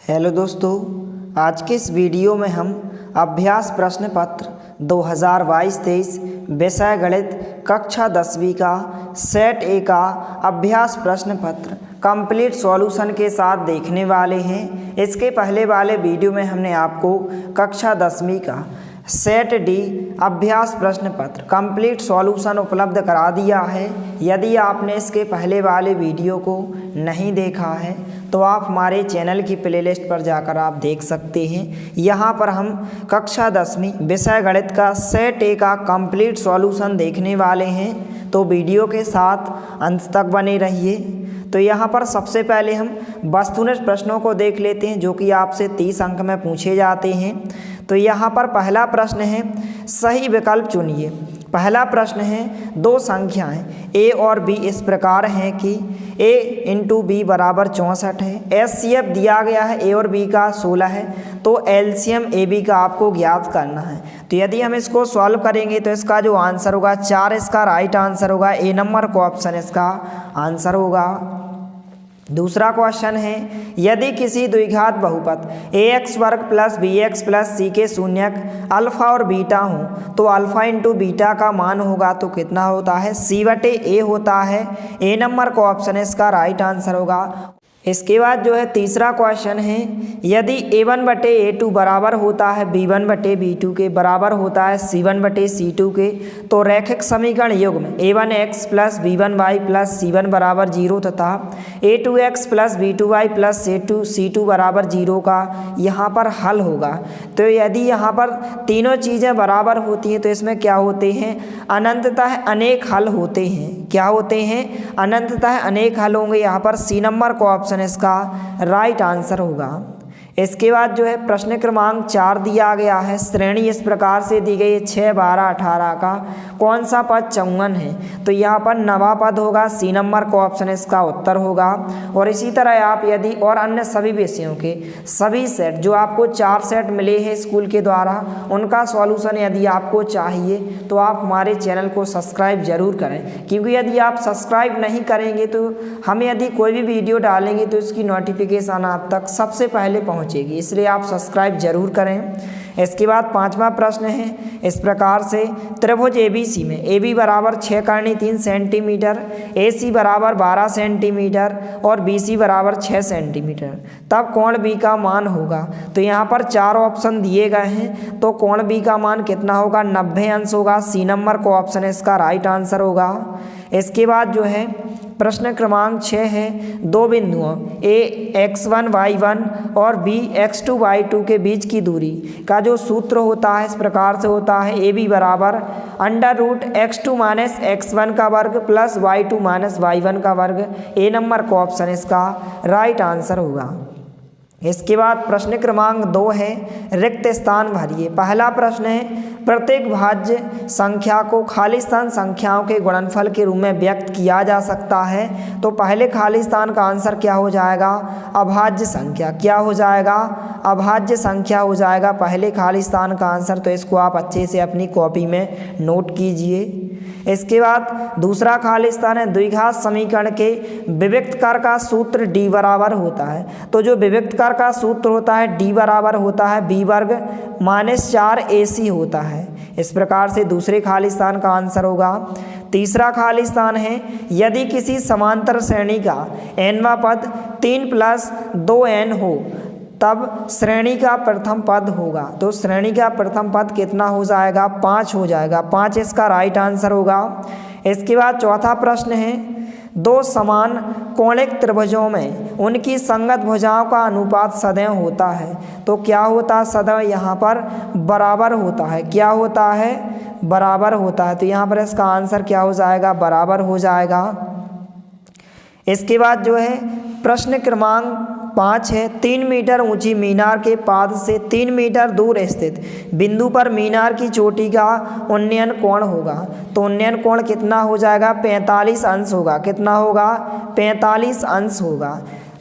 Hello दोस्तों, आज के इस वीडियो में हम अभ्यास प्रश्न पत्र 2022-23 विषय गणित कक्षा 10वीं का सेट ए का अभ्यास प्रश्न पत्र कंप्लीट सॉल्यूशन के साथ देखने वाले हैं। इसके पहले वाले वीडियो में हमने आपको कक्षा 10वीं का सेट डी अभ्यास प्रश्न पत्र कंप्लीट सॉल्यूशन उपलब्ध करा दिया है। यदि आपने इसके पहले वाले वीडियो को नहीं देखा है तो आप हमारे चैनल की प्लेलिस्ट पर जाकर आप देख सकते हैं। यहाँ पर हम कक्षा 10वीं विषय गणित का सेट ए का कंप्लीट सॉल्यूशन देखने वाले हैं, तो वीडियो के साथ अंत तक बने रहिए। तो यहाँ पर सबसे पहले हम वस्तुनिष्ठ प्रश्नों को देख लेते हैं जो कि आपसे 30 अंक में पूछे जाते हैं। तो यहाँ पर पहला प्रश्न है, सही विकल्प चुनिए। पहला प्रश्न है, दो संख्याएं a और b इस प्रकार हैं कि a इंटू बी बराबर 64 है। एचसीएफ दिया गया है a और b का 16 है, तो एलसीएम ए बी का आपको ज्ञात करना है। तो यदि हम इसको सॉल्व करेंगे तो इसका जो आंसर होगा 4 इसका राइट आंसर होगा। ए नंबर को ऑप्शन इसका आंसर होगा। दूसरा क्वेश्चन है, यदि किसी द्विघात बहुपद ax वर्ग प्लस bx प्लस c के शून्यक अल्फा और बीटा हों तो अल्फा इंटू बीटा का मान होगा तो कितना होता है? c/a होता है। ए नंबर को ऑप्शन इसका राइट आंसर होगा। इसके बाद जो है तीसरा क्वेश्चन है, यदि a1/a2 बराबर होता है b1/b2 के बराबर होता है c1/c2 के, तो रैखिक समीकरण युग्म a1x plus b1y plus c1 बराबर 0 तथा a2x plus b2y plus c2 बराबर 0 का यहाँ पर हल होगा। तो यदि यहाँ पर तीनों चीज़ें बराबर होती हैं तो इसमें क्या होते हैं? अनंततः अनेक हल होते हैं। क्या होते हैं? अनंततः अनेक हल होंगे। यहाँ पर सी नंबर को ऑप्शन इसका राइट आंसर होगा। इसके बाद जो है प्रश्न क्रमांक 4 दिया गया है, श्रेणी इस प्रकार से दी गई है 6, 12, 18 का कौन सा पद 54 है? तो यहाँ पर नवा पद होगा। सी नंबर को ऑप्शन इसका उत्तर होगा। और इसी तरह आप यदि और अन्य सभी विषयों के सभी सेट जो आपको 4 सेट मिले हैं स्कूल के द्वारा, उनका सॉल्यूशन यदि आपको चाहिए तो आप हमारे चैनल को सब्सक्राइब जरूर करें, क्योंकि यदि आप सब्सक्राइब नहीं करेंगे तो हम यदि कोई भी वीडियो डालेंगे तो इसकी नोटिफिकेशन आप तक सबसे पहले पहुंचेगी, इसलिए आप सब्सक्राइब जरूर करें। इसके बाद 5वां प्रश्न है इस प्रकार से, त्रिभुज एबीसी में AB बराबर 6 करनी 3 सेंटीमीटर, AC बराबर 12 सेंटीमीटर और BC बराबर 6 सेंटीमीटर, तब कोण B का मान होगा। तो यहाँ पर 4 ऑप्शन दिए गए हैं, तो कोण B का मान कितना होगा? 90 अंश होगा। सी नंबर को ऑप्शन इसका राइट आंसर होगा। इसके बाद जो है प्रश्न क्रमांक 6 है, दो बिंदुओं A x1 y1 और B x2 y2 के बीच की दूरी का जो सूत्र होता है इस प्रकार से होता है, AB बराबर √x2 माइनस x1 का वर्ग प्लस y2 माइनस y1 का वर्ग। ए नंबर को ऑप्शन इसका राइट आंसर होगा। इसके बाद प्रश्न क्रमांक 2 है, रिक्त स्थान भरिए। पहला प्रश्न है, प्रत्येक भाज्य संख्या को खाली स्थान संख्याओं के गुणनफल के रूप में व्यक्त किया जा सकता है। तो पहले खाली स्थान का आंसर क्या हो जाएगा? अभाज्य संख्या। क्या हो जाएगा? अभाज्य संख्या हो जाएगा पहले खाली स्थान का आंसर। तो इसको आप अच्छे से अपनी कॉपी में नोट कीजिए। इसके बाद दूसरा खाली स्थान है, द्विघात समीकरण के विविक्त कर का सूत्र d बराबर होता है। तो जो विविक्त कर का सूत्र होता है d बराबर होता है b वर्ग माइनस 4ac होता है। इस प्रकार से दूसरे खाली स्थान का आंसर होगा। तीसरा खाली स्थान है, यदि किसी समांतर श्रेणी का nवां पद 3 + 2n हो तब श्रेणी का प्रथम पद होगा। तो श्रेणी का प्रथम पद कितना हो जाएगा? 5 हो जाएगा। 5 इसका राइट आंसर होगा। इसके बाद चौथा प्रश्न है, दो समान कोणिक त्रिभुजों में उनकी संगत भुजाओं का अनुपात सदैव होता है। तो क्या होता है? सदैव यहाँ पर बराबर होता है। क्या होता है? बराबर होता है। तो यहाँ पर इसका आंसर क्या हो जाएगा? बराबर हो जाएगा। इसके बाद जो है प्रश्न क्रमांक 5 है, 3 मीटर ऊंची मीनार के पाद से 3 मीटर दूर स्थित बिंदु पर मीनार की चोटी का उन्नयन कोण होगा। तो उन्नयन कोण कितना हो जाएगा? 45 अंश होगा। कितना होगा? 45 अंश होगा।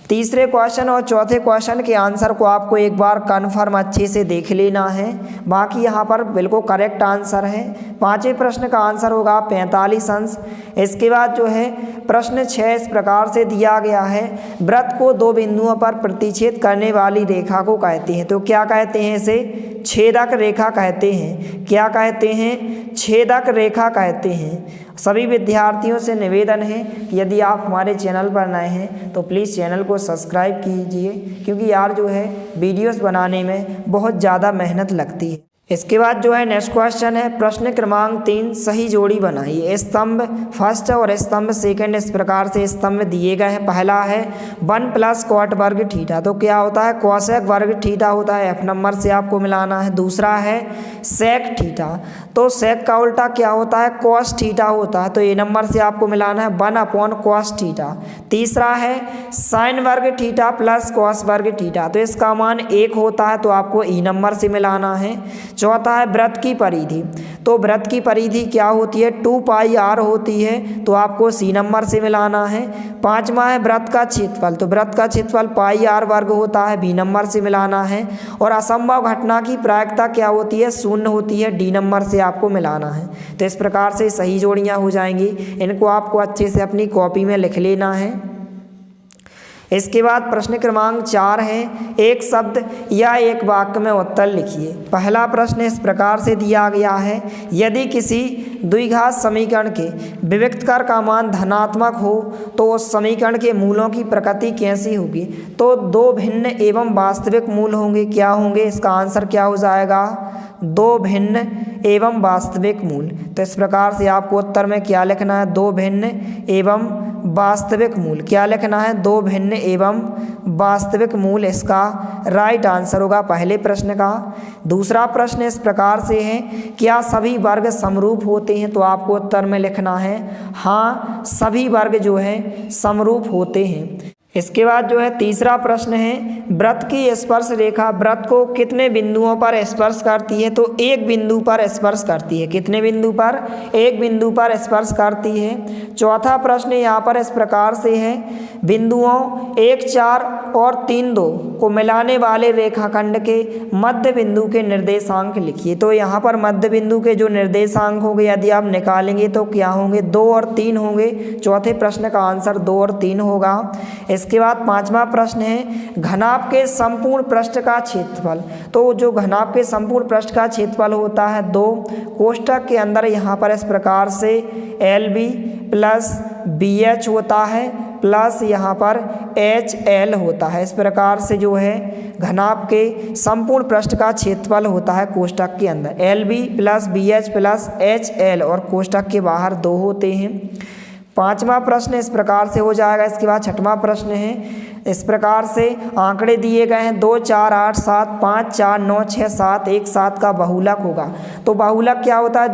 तीसरे क्वेश्चन और चौथे क्वेश्चन के आंसर को आपको एक बार कन्फर्म अच्छे से देख लेना है, बाकी यहाँ पर बिल्कुल करेक्ट आंसर है। पांचवें प्रश्न का आंसर होगा 45 अंश। इसके बाद जो है प्रश्न 6 इस प्रकार से दिया गया है, वृत्त को दो बिंदुओं पर प्रतिच्छेद करने वाली रेखा को कहते हैं। तो क्या कहते हैं इसे? छेदक रेखा कहते हैं। क्या कहते हैं? छेदक रेखा कहते हैं। सभी विद्यार्थियों से निवेदन है कि यदि आप हमारे चैनल पर नए हैं तो प्लीज़ चैनल को सब्सक्राइब कीजिए, क्योंकि यार जो है वीडियोस बनाने में बहुत ज़्यादा मेहनत लगती है। इसके बाद जो है नेक्स्ट क्वेश्चन है, प्रश्न क्रमांक 3, सही जोड़ी बनाइए। स्तंभ फर्स्ट और स्तंभ सेकंड इस प्रकार से स्तंभ दिए गए हैं। पहला है 1 प्लस कॉट वर्ग थीटा, तो क्या होता है? कोसेक वर्ग थीटा होता है, F नंबर से आपको मिलाना है। दूसरा है सेक थीटा, तो सेक का उल्टा क्या होता है? कॉस थीटा होता है, तो ए नंबर से आपको मिलाना है 1 कॉस थीटा। तीसरा है साइन वर्ग थीटा प्लस कॉस वर्ग थीटा, तो इसका मान 1 होता है, तो आपको ई नंबर से मिलाना है। चौथा है वृत्त की परिधि, तो वृत्त की परिधि क्या होती है? 2 पाई r होती है, तो आपको सी नंबर से मिलाना है। पांचवा है वृत्त का क्षेत्रफल, तो वृत्त का क्षेत्रफल पाई r वर्ग होता है, बी नंबर से मिलाना है। और असंभव घटना की प्रायिकता क्या होती है? 0 होती है, डी नंबर से आपको मिलाना है। तो इस प्रकार से सही जोड़ियाँ हो जाएंगी, इनको आपको अच्छे से अपनी कॉपी में लिख लेना है। इसके बाद प्रश्न क्रमांक 4 है, एक शब्द या एक वाक्य में उत्तर लिखिए। पहला प्रश्न इस प्रकार से दिया गया है, यदि किसी द्विघात समीकरण के विविक्तकर का मान धनात्मक हो तो उस समीकरण के मूलों की प्रकृति कैसी होगी? तो 2 भिन्न एवं वास्तविक मूल होंगे। क्या होंगे? इसका आंसर क्या हो जाएगा? 2 भिन्न एवं वास्तविक मूल। तो इस प्रकार से आपको उत्तर में क्या लिखना है? 2 भिन्न एवं वास्तविक मूल। क्या लिखना है? 2 भिन्न एवं वास्तविक मूल इसका राइट आंसर होगा पहले प्रश्न का। दूसरा प्रश्न इस प्रकार से है, क्या सभी वर्ग समरूप होते हैं? तो आपको उत्तर में लिखना है हाँ, सभी वर्ग जो है समरूप होते हैं। इसके बाद जो है तीसरा प्रश्न है, वृत्त की स्पर्श रेखा वृत्त को कितने बिंदुओं पर स्पर्श करती है? तो एक बिंदु पर स्पर्श करती है। कितने बिंदु पर? एक बिंदु पर स्पर्श करती है। चौथा प्रश्न यहाँ पर इस प्रकार से है, बिंदुओं 1, 4 और 3, 2 को मिलाने वाले रेखाखंड के मध्य बिंदु के निर्देशांक लिखिए। तो यहाँ पर मध्य बिंदु के जो निर्देशांक होंगे यदि आप निकालेंगे तो क्या होंगे? 2 और 3 होंगे। चौथे प्रश्न का आंसर 2 और 3 होगा। इसके बाद पांचवा प्रश्न है, घनाभ के संपूर्ण पृष्ठ का क्षेत्रफल। तो जो घनाभ के संपूर्ण पृष्ठ का क्षेत्रफल होता है 2 कोष्ठक के अंदर यहाँ पर इस प्रकार से LB प्लस BH होता है प्लस यहाँ पर HL होता है। इस प्रकार से जो है घनाभ के संपूर्ण पृष्ठ का क्षेत्रफल होता है कोष्ठक के अंदर LB plus BH plus HL, और कोष्ठक के बाहर 2 होते हैं। पांचवा प्रश्न इस प्रकार से हो जाएगा। इसके बाद छठवां प्रश्न है, इस प्रकार से आंकड़े दिए गए हैं 2, 4, 8, 7, 5, 4, 9, 6, 7, एक 7 का बहुलक होगा। तो बहुलक क्या होता है?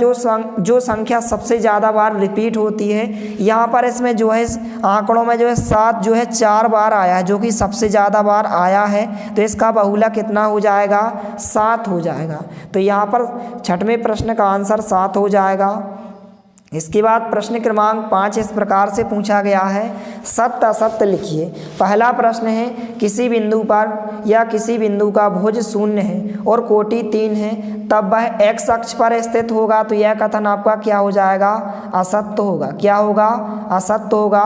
जो संख्या सबसे ज़्यादा बार रिपीट होती है। यहाँ पर इसमें जो है आंकड़ों में जो है 7 जो है 4 बार आया है, जो कि सबसे ज़्यादा बार आया है, तो इसका बहुलक कितना हो जाएगा? 7 हो जाएगा। तो यहाँ पर छठवें प्रश्न का आंसर 7 हो जाएगा। इसके बाद प्रश्न क्रमांक 5 इस प्रकार से पूछा गया है, सत्य असत्य लिखिए। पहला प्रश्न है, किसी बिंदु पर या किसी बिंदु का भुज 0 है और कोटि 3 है, तब वह x अक्ष पर स्थित होगा। तो यह कथन आपका क्या हो जाएगा? असत्य होगा। क्या होगा? असत्य होगा।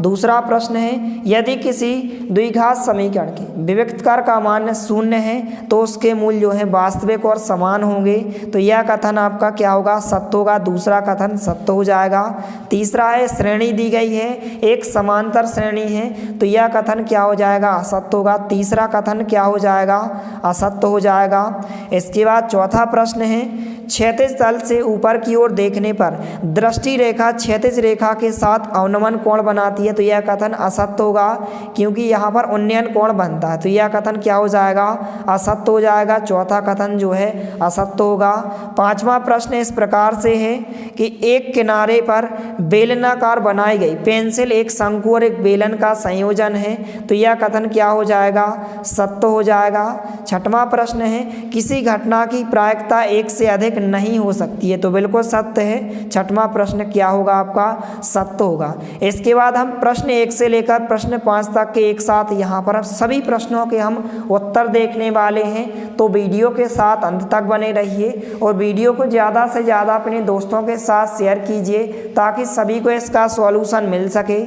दूसरा प्रश्न है, यदि किसी द्विघात समीकरण के विविक्तकर का मान 0 है तो उसके मूल जो है वास्तविक और समान होंगे। तो यह कथन आपका क्या होगा? सत्य होगा। दूसरा कथन सत्य हो जाएगा। तीसरा है, श्रेणी दी गई है, एक समांतर श्रेणी है, तो यह कथन क्या हो जाएगा? असत्य होगा। तीसरा कथन क्या हो जाएगा? असत्य हो जाएगा। इसके बाद चौथा प्रश्न है, क्षैतिज तल से ऊपर की ओर देखने पर दृष्टि रेखा क्षैतिज रेखा के साथ अवनमन कोण बनाती है। तो यह कथन असत्य होगा, क्योंकि यहाँ पर उन्नयन कोण बनता है। तो यह कथन क्या हो जाएगा? असत्य हो जाएगा। चौथा कथन जो है असत्य होगा। पांचवा प्रश्न इस प्रकार से है कि एक किनारे पर बेलनाकार बनाई गई पेंसिल एक शंकु और एक बेलन का संयोजन है। तो यह कथन क्या हो जाएगा? सत्य हो जाएगा। छठवां प्रश्न है, किसी घटना की प्रायिकता 1 से अधिक एक नहीं हो सकती है, तो बिल्कुल सत्य है। छठवां प्रश्न क्या होगा आपका, सत्य होगा। इसके बाद हम प्रश्न 1 से लेकर प्रश्न 5 तक के एक साथ यहाँ पर सभी प्रश्नों के हम उत्तर देखने वाले हैं, तो वीडियो के साथ अंत तक बने रहिए और वीडियो को ज़्यादा से ज़्यादा अपने दोस्तों के साथ शेयर कीजिए ताकि सभी को इसका सॉल्यूशन मिल सके।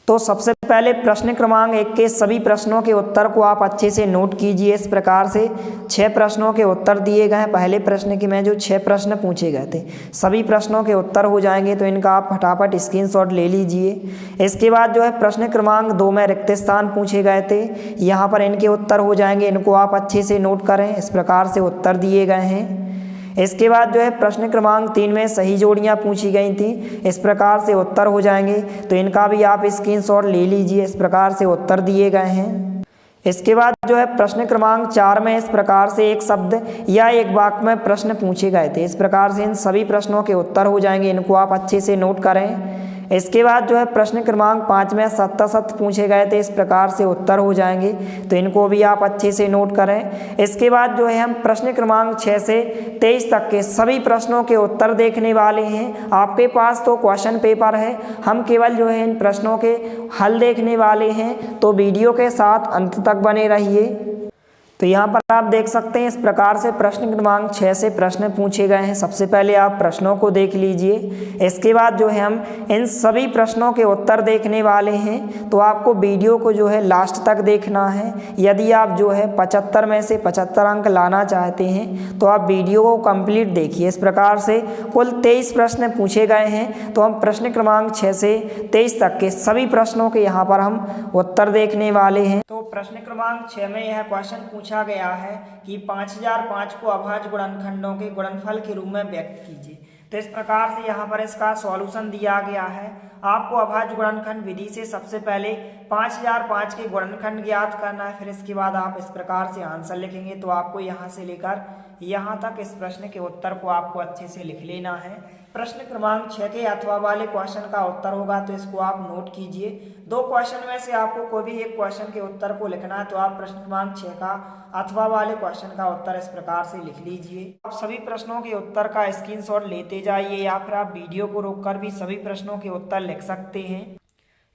तो सबसे पहले प्रश्न क्रमांक 1 के सभी प्रश्नों के उत्तर को आप अच्छे से नोट कीजिए। इस प्रकार से 6 प्रश्नों के उत्तर दिए गए हैं। पहले प्रश्न के में जो 6 प्रश्न पूछे गए थे सभी प्रश्नों के उत्तर हो जाएंगे, तो इनका आप फटाफट स्क्रीनशॉट ले लीजिए। इसके बाद जो है प्रश्न क्रमांक 2 में रिक्त स्थान पूछे गए थे, यहाँ पर इनके उत्तर हो जाएंगे, इनको आप अच्छे से नोट करें। इस प्रकार से उत्तर दिए गए हैं। इसके बाद जो है प्रश्न क्रमांक 3 में सही जोड़ियां पूछी गई थी, इस प्रकार से उत्तर हो जाएंगे, तो इनका भी आप स्क्रीनशॉट ले लीजिए। इस प्रकार से उत्तर दिए गए हैं। इसके बाद जो है प्रश्न क्रमांक 4 में इस प्रकार से एक शब्द या एक वाक्य में प्रश्न पूछे गए थे, इस प्रकार से इन सभी प्रश्नों के उत्तर हो जाएंगे, इनको आप अच्छे से नोट करें। इसके बाद जो है प्रश्न क्रमांक 5 में सत्य पूछे गए थे, इस प्रकार से उत्तर हो जाएंगे, तो इनको भी आप अच्छे से नोट करें। इसके बाद जो है हम प्रश्न क्रमांक 6 से 23 तक के सभी प्रश्नों के उत्तर देखने वाले हैं। आपके पास तो क्वेश्चन पेपर है, हम केवल जो है इन प्रश्नों के हल देखने वाले हैं, तो वीडियो के साथ अंत तक बने रहिए। तो यहाँ पर आप देख सकते हैं इस प्रकार से प्रश्न क्रमांक 6 से प्रश्न पूछे गए हैं। सबसे पहले आप प्रश्नों को देख लीजिए। इसके बाद जो है हम इन सभी प्रश्नों के उत्तर देखने वाले हैं, तो आपको वीडियो को जो है लास्ट तक देखना है। यदि आप जो है 75 में से 75 अंक लाना चाहते हैं तो आप वीडियो को कंप्लीट देखिए। इस प्रकार से कुल 23 प्रश्न पूछे गए हैं, तो हम प्रश्न क्रमांक 6 से 23 तक के सभी प्रश्नों के यहाँ पर हम उत्तर देखने वाले हैं। तो प्रश्न क्रमांक 6 में यह क्वेश्चन पूछा गया है कि 5005 को अभाज्य गुणनखंडों के गुणनफल के रूप में व्यक्त कीजिए। तो इस प्रकार से यहाँ पर इसका सॉल्यूशन दिया गया है। आपको अभाज्य गुणनखंड विधि से सबसे पहले 5005 के गुणनखंड ज्ञात करना है, फिर इसके बाद आप इस प्रकार से आंसर लिखेंगे। तो आपको यहाँ से लेकर यहाँ तक इस प्रश्न के उत्तर को आपको अच्छे से लिख लेना है। प्रश्न क्रमांक 6 के अथवा वाले क्वेश्चन का उत्तर होगा, तो इसको आप नोट कीजिए। 2 क्वेश्चन में से आपको कोई भी एक क्वेश्चन के उत्तर को लिखना है, तो आप प्रश्न क्रमांक 6 का अथवा वाले क्वेश्चन का उत्तर इस प्रकार से लिख लीजिए। आप सभी प्रश्नों के उत्तर का स्क्रीनशॉट लेते जाइए या फिर आप वीडियो को रोककर भी सभी प्रश्नों के उत्तर लिख सकते हैं।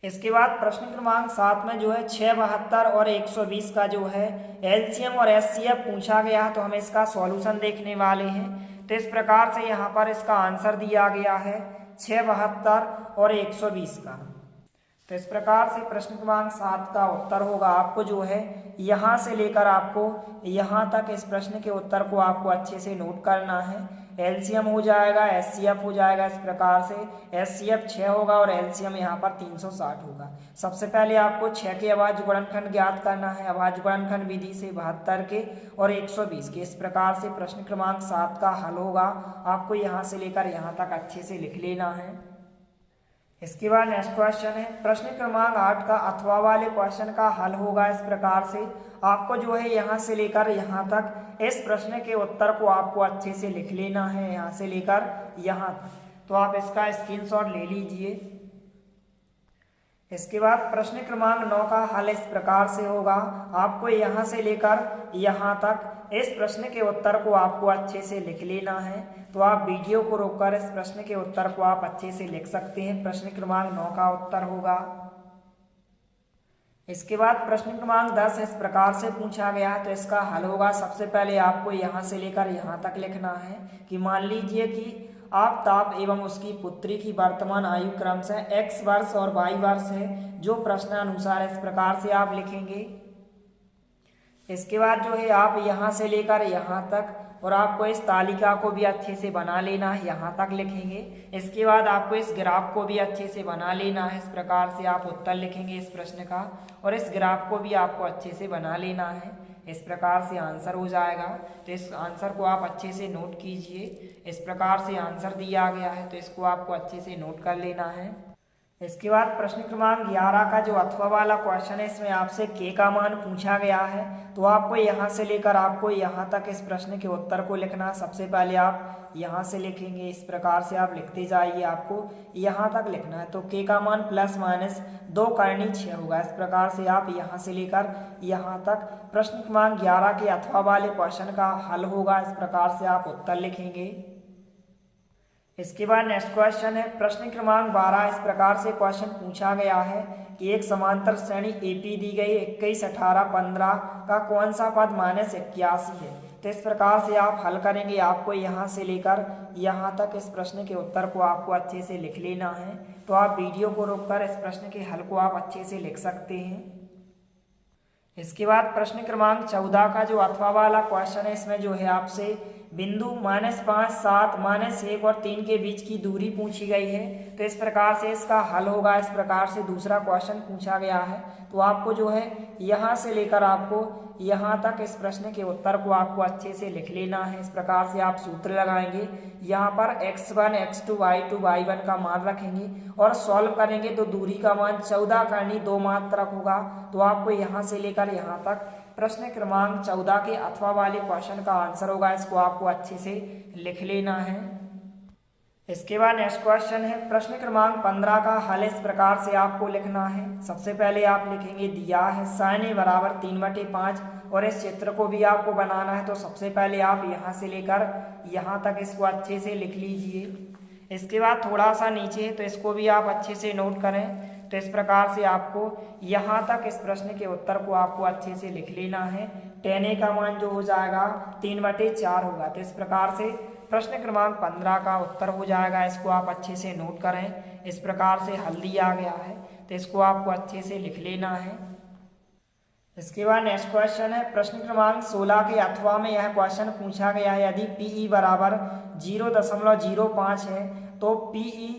इसके बाद प्रश्न क्रमांक 7 में जो है 672 और 120 का जो है एलसीएम और एचसीएफ पूछा गया है, तो हम इसका सॉल्यूशन देखने वाले हैं। तो इस प्रकार से यहाँ पर इसका आंसर दिया गया है 672 और 120 का। तो इस प्रकार से प्रश्न क्रमांक 7 का उत्तर होगा। आपको जो है यहाँ से लेकर आपको यहाँ तक इस प्रश्न के उत्तर को आपको अच्छे से नोट करना है। एलसीएम हो जाएगा, एचसीएफ हो जाएगा, इस प्रकार से एचसीएफ 6 होगा और एलसीएम यहाँ पर 360 होगा। सबसे पहले आपको 6 के अभाज्य गुणनखंड ज्ञात करना है, अभाज्य गुणनखंड विधि से 72 के और 120 के। इस प्रकार से प्रश्न क्रमांक 7 का हल होगा। आपको यहाँ से लेकर यहाँ तक अच्छे से लिख लेना है। इसके बाद नेक्स्ट क्वेश्चन है प्रश्न क्रमांक 8 का अथवा वाले क्वेश्चन का हल होगा। इस प्रकार से आपको जो है यहाँ से लेकर यहाँ तक इस प्रश्न के उत्तर को आपको अच्छे से लिख लेना है, यहाँ से लेकर यहाँ तक। तो आप इसका स्क्रीनशॉट ले लीजिए। इसके बाद प्रश्न क्रमांक 9 का हल इस प्रकार से होगा। आपको यहाँ से लेकर यहाँ तक इस प्रश्न के उत्तर को आपको अच्छे से लिख लेना है। तो आप वीडियो को रोककर इस प्रश्न के उत्तर को आप अच्छे से लिख सकते हैं। प्रश्न क्रमांक 9 का उत्तर होगा। इसके बाद प्रश्न क्रमांक 10 इस प्रकार से पूछा गया है, तो इसका हल होगा। सबसे पहले आपको यहाँ से लेकर यहाँ तक लिखना है कि मान लीजिए कि आफताब एवं उसकी पुत्री की वर्तमान आयु क्रमशः x वर्ष और y वर्ष है, जो प्रश्नानुसार इस प्रकार से आप लिखेंगे। इसके बाद जो है आप यहाँ से लेकर यहाँ तक और आपको इस तालिका को भी अच्छे से बना लेना है, यहाँ तक लिखेंगे। इसके बाद आपको इस ग्राफ को भी अच्छे से बना लेना है। इस प्रकार से आप उत्तर लिखेंगे इस प्रश्न का और इस ग्राफ को भी आपको अच्छे से बना लेना है। इस प्रकार से आंसर हो जाएगा। तो इस आंसर को आप अच्छे से नोट कीजिए। इस प्रकार से आंसर दिया गया है, तो इसको आपको अच्छे से नोट कर लेना है। इसके बाद प्रश्न क्रमांक 11 का जो अथवा वाला क्वेश्चन है, इसमें आपसे के का मान पूछा गया है। तो आपको यहाँ से लेकर आपको यहाँ तक इस प्रश्न के उत्तर को लिखना। सबसे पहले आप यहाँ से लिखेंगे, इस प्रकार से आप लिखते जाइए, आपको यहाँ तक लिखना है। तो के का मान प्लस माइनस 2 करनी 6 होगा। इस प्रकार से आप यहाँ से लेकर यहाँ तक प्रश्न क्रमांक 11 के अथवा वाले क्वेश्चन का हल होगा। इस प्रकार से आप उत्तर लिखेंगे। इसके बाद नेक्स्ट क्वेश्चन है प्रश्न क्रमांक 12। इस प्रकार से क्वेश्चन पूछा गया है कि एक समांतर श्रेणी एपी दी गई 21, 18, 15 का कौन सा पद -81 है। तो इस प्रकार से आप हल करेंगे। आपको यहाँ से लेकर यहाँ तक इस प्रश्न के उत्तर को आपको अच्छे से लिख लेना है। तो आप वीडियो को रोककर इस प्रश्न के हल को आप अच्छे से लिख सकते हैं। इसके बाद प्रश्न क्रमांक 14 का जो अथवा वाला क्वेश्चन है, इसमें जो है आपसे बिंदु -5, 7, -1 और 3 के बीच की दूरी पूछी गई है। तो इस प्रकार से इसका हल होगा। इस प्रकार से दूसरा क्वेश्चन पूछा गया है। तो आपको जो है यहाँ से लेकर आपको यहाँ तक इस प्रश्न के उत्तर को आपको अच्छे से लिख लेना है। इस प्रकार से आप सूत्र लगाएंगे। यहाँ पर x1, x2, y2, y1 का मान रखेंगे और सॉल्व करेंगे तो दूरी का मान 14 करनी 2 मात्रक होगा। तो आपको यहाँ से लेकर यहाँ तक प्रश्न क्रमांक 14 के अथवा वाले क्वेश्चन का आंसर होगा। इसको आपको अच्छे से लिख लेना है। इसके बाद नेक्स्ट क्वेश्चन है प्रश्न क्रमांक 15 का हल। इस प्रकार से आपको लिखना है। सबसे पहले आप लिखेंगे, दिया है sin a बराबर 3/5 और इस चित्र को भी आपको बनाना है। तो सबसे पहले आप यहाँ से लेकर यहाँ तक इसको अच्छे से लिख लीजिए। इसके बाद थोड़ा सा नीचे है तो इसको भी आप अच्छे से नोट करें। तो इस प्रकार से आपको यहाँ तक इस प्रश्न के उत्तर को आपको अच्छे से लिख लेना है। tan a का मान जो हो जाएगा 3/4 होगा। तो इस प्रकार से प्रश्न क्रमांक 15 का उत्तर हो जाएगा। इसको आप अच्छे से नोट करें। इस प्रकार से हल दिया गया है तो इसको आपको अच्छे से लिख लेना है। इसके बाद नेक्स्ट क्वेश्चन है प्रश्न क्रमांक 16 के अथवा में यह क्वेश्चन पूछा गया है, यदि PE बराबर 0.05 है तो PE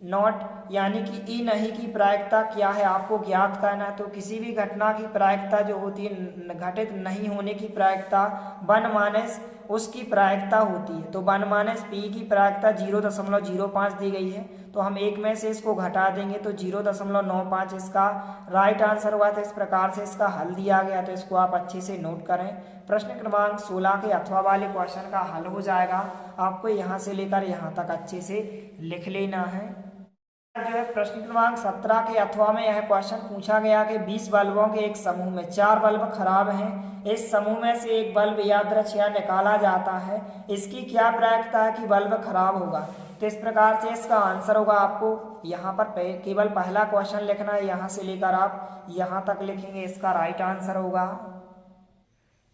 नॉट यानी कि ई नहीं की प्रायिकता क्या है, आपको ज्ञात करना है। तो किसी भी घटना की प्रायिकता जो होती है, घटित नहीं होने की प्रायिकता 1 माइनस उसकी प्रायिकता होती है। तो 1 माइनस पी की प्रायिकता 0.05 दी गई है। तो हम एक में से इसको घटा देंगे तो 0.95 इसका राइट आंसर हुआ। तो इस प्रकार से इसका हल दिया गया। तो इसको आप अच्छे से नोट करें। प्रश्न क्रमांक 16 के अथवा वाले क्वेश्चन का हल हो जाएगा। आपको यहाँ से लेकर यहाँ तक अच्छे से लिख लेना है। जो है प्रश्न क्रमांक 17 के अथवा में यह क्वेश्चन पूछा गया कि 20 बल्बों के एक समूह में 4 बल्ब खराब हैं। इस समूह में से एक बल्ब यादृच्छिक निकाला जाता है। इसकी क्या प्रायिकता है कि बल्ब खराब होगा। तो इस प्रकार से इसका आंसर होगा। आपको यहाँ पर केवल पहला क्वेश्चन लिखना है। यहाँ से लेकर आप यहाँ तक लिखेंगे, इसका राइट आंसर होगा।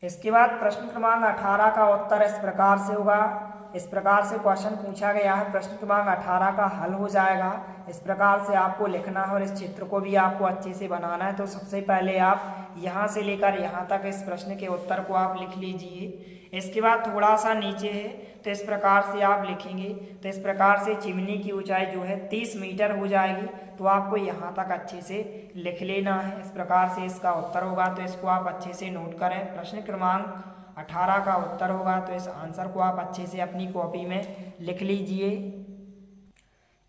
इसके बाद प्रश्न क्रमांक 18 का उत्तर इस प्रकार से होगा। इस प्रकार से क्वेश्चन पूछा गया है। प्रश्न क्रमांक 18 का हल हो जाएगा। इस प्रकार से आपको लिखना है और इस चित्र को भी आपको अच्छे से बनाना है। तो सबसे पहले आप यहाँ से लेकर यहाँ तक इस प्रश्न के उत्तर को आप लिख लीजिए। इसके बाद थोड़ा सा नीचे है तो इस प्रकार से आप लिखेंगे। तो इस प्रकार से चिमनी की ऊंचाई जो है 30 मीटर हो जाएगी। तो आपको यहाँ तक अच्छे से लिख लेना है। इस प्रकार से इसका उत्तर होगा। तो इसको आप अच्छे से नोट करें। प्रश्न क्रमांक 18 का उत्तर होगा। तो इस आंसर को आप अच्छे से अपनी कॉपी में लिख लीजिए।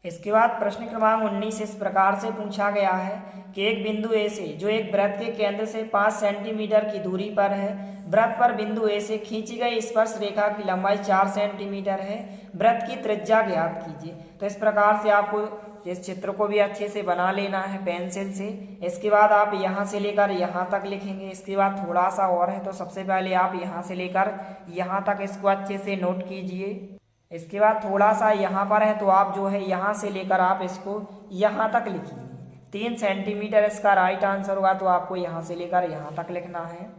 इसके बाद प्रश्न क्रमांक 19 इस प्रकार से पूछा गया है कि एक बिंदु ए से जो एक वृत्त के केंद्र से 5 सेंटीमीटर की दूरी पर है, वृत्त पर बिंदु ए से खींची गई स्पर्श रेखा की लंबाई 4 सेंटीमीटर है, वृत्त की त्रिज्या ज्ञात कीजिए। तो इस प्रकार से आपको इस चित्र को भी अच्छे से बना लेना है पेंसिल से। इसके बाद आप यहाँ से लेकर यहाँ तक लिखेंगे। इसके बाद थोड़ा सा और है तो सबसे पहले आप यहाँ से लेकर यहाँ तक इसको अच्छे से नोट कीजिए। इसके बाद थोड़ा सा यहाँ पर है तो आप जो है यहाँ से लेकर आप इसको यहाँ तक लिखिए। 3 सेंटीमीटर इसका राइट आंसर होगा। तो आपको यहाँ से लेकर यहाँ तक लिखना है।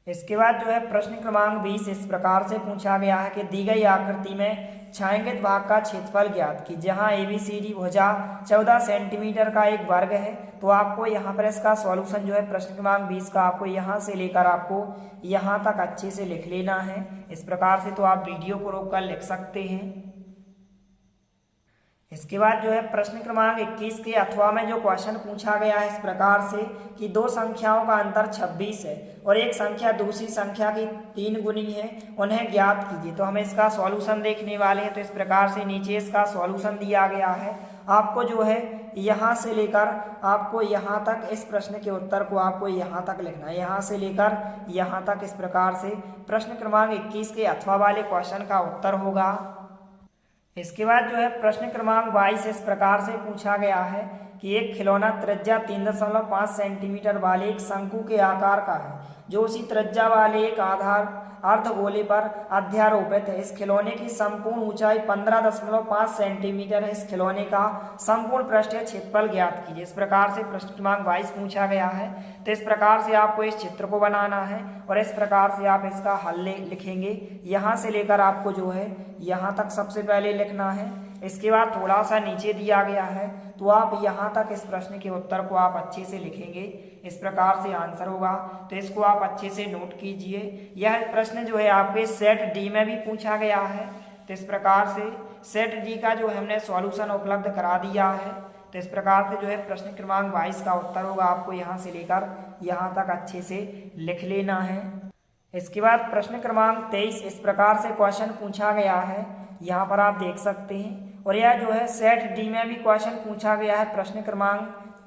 इसके बाद जो है प्रश्न क्रमांक 20 इस प्रकार से पूछा गया है कि दी गई आकृति में छायांकित भाग का क्षेत्रफल ज्ञात की, जहां ABCD भुजा 14 सेंटीमीटर का एक वर्ग है। तो आपको यहाँ पर इसका सॉल्यूशन जो है प्रश्न क्रमांक 20 का आपको यहाँ से लेकर आपको यहाँ तक अच्छे से लिख लेना है। इस प्रकार से तो आप वीडियो को रोककर लिख सकते हैं। इसके बाद जो है प्रश्न क्रमांक 21 के अथवा में जो क्वेश्चन पूछा गया है इस प्रकार से कि दो संख्याओं का अंतर 26 है और एक संख्या दूसरी संख्या की 3 गुनी है, उन्हें ज्ञात कीजिए। तो हमें इसका सॉल्यूशन देखने वाले हैं। तो इस प्रकार से नीचे इसका सॉल्यूशन दिया गया है। आपको जो है यहाँ से लेकर आपको यहाँ तक इस प्रश्न के उत्तर को आपको यहाँ तक लिखना है, यहाँ से लेकर यहाँ तक इस प्रकार से प्रश्न क्रमांक 21 के अथवा वाले क्वेश्चन का उत्तर होगा। इसके बाद जो है प्रश्न क्रमांक 22 इस प्रकार से पूछा गया है कि एक खिलौना त्रिज्या 3.5 सेंटीमीटर वाले एक शंकु के आकार का है जो उसी त्रिज्या वाले एक अर्धगोले पर अध्यारोपित है। इस खिलौने की संपूर्ण ऊंचाई 15.5 सेंटीमीटर है। इस खिलौने का संपूर्ण पृष्ठीय क्षेत्रफल ज्ञात कीजिए। इस प्रकार से प्रश्न क्रमांक 22 पूछा गया है। तो इस प्रकार से आपको इस चित्र को बनाना है और इस प्रकार से आप इसका हल लिखेंगे। यहाँ से लेकर आपको जो है यहाँ तक सबसे पहले लिखना है। इसके बाद थोड़ा सा नीचे दिया गया है तो आप यहाँ तक इस प्रश्न के उत्तर को आप अच्छे से लिखेंगे। इस प्रकार से आंसर होगा, तो इसको आप अच्छे से नोट कीजिए। यह प्रश्न जो है आपके सेट डी में भी पूछा गया है। तो इस प्रकार से सेट डी का जो हमने सॉल्यूशन उपलब्ध करा दिया है। तो इस प्रकार से जो है प्रश्न क्रमांक 22 का उत्तर होगा, आपको यहाँ से लेकर यहाँ तक अच्छे से लिख लेना है। इसके बाद प्रश्न क्रमांक 23 इस प्रकार से क्वेश्चन पूछा गया है, यहाँ पर आप देख सकते हैं। और यह जो है सेट डी में भी क्वेश्चन पूछा गया है प्रश्न क्रमांक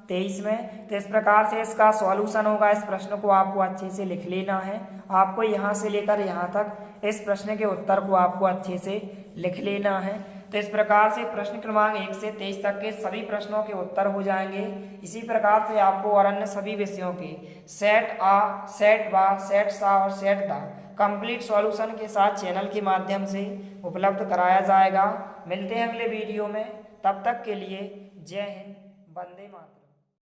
23 में। तो इस प्रकार से इसका सॉल्यूशन होगा। इस प्रश्न को आपको अच्छे से लिख लेना है। आपको यहाँ से लेकर यहाँ तक इस प्रश्न के उत्तर को आपको अच्छे से लिख लेना है। तो इस प्रकार से प्रश्न क्रमांक 1 से 23 तक के सभी प्रश्नों के उत्तर हो जाएंगे। इसी प्रकार से आपको और अन्य सभी विषयों के सेट आ, सेट बा, सेट सा और सेट दा कंप्लीट सॉल्यूशन के साथ चैनल के माध्यम से उपलब्ध कराया जाएगा। मिलते हैं अगले वीडियो में, तब तक के लिए जय हिंद, वंदे मातरम।